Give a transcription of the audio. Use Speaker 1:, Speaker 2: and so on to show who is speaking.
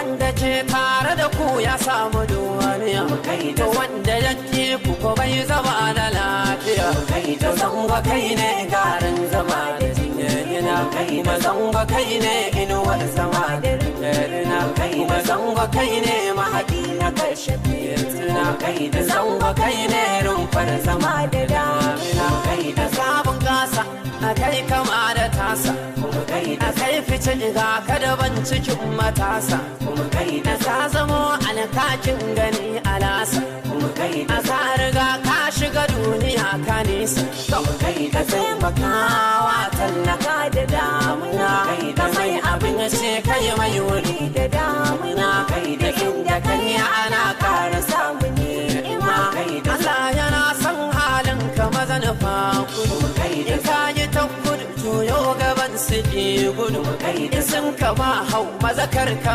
Speaker 1: wanda ke tare da ku ya samu duniya to wanda yake ku ko bai zama da lafiya to zango kai ne garin zama da jinyina mazango kai ne inuwar zama da rinjarina mazango kai ne mahaɗi na kashe fitina da zango kai ne rumfar zama da damina da sabon gasa a kai kama da tasa a kai fice ga kadaban cikin matasa da ka zamo alkakin gani a nasa a ka riga ka shiga duniya ka nisa ka taimakawa tallaka da damuna ka mai abin ce kai mai wuri da damuna da inda kai ana kara samu ni'ima Allah yana son halin ka maza nufa kudu in ka yi ta kudu juyo gaban su ke gudu in sun ka ba hau mazakar ka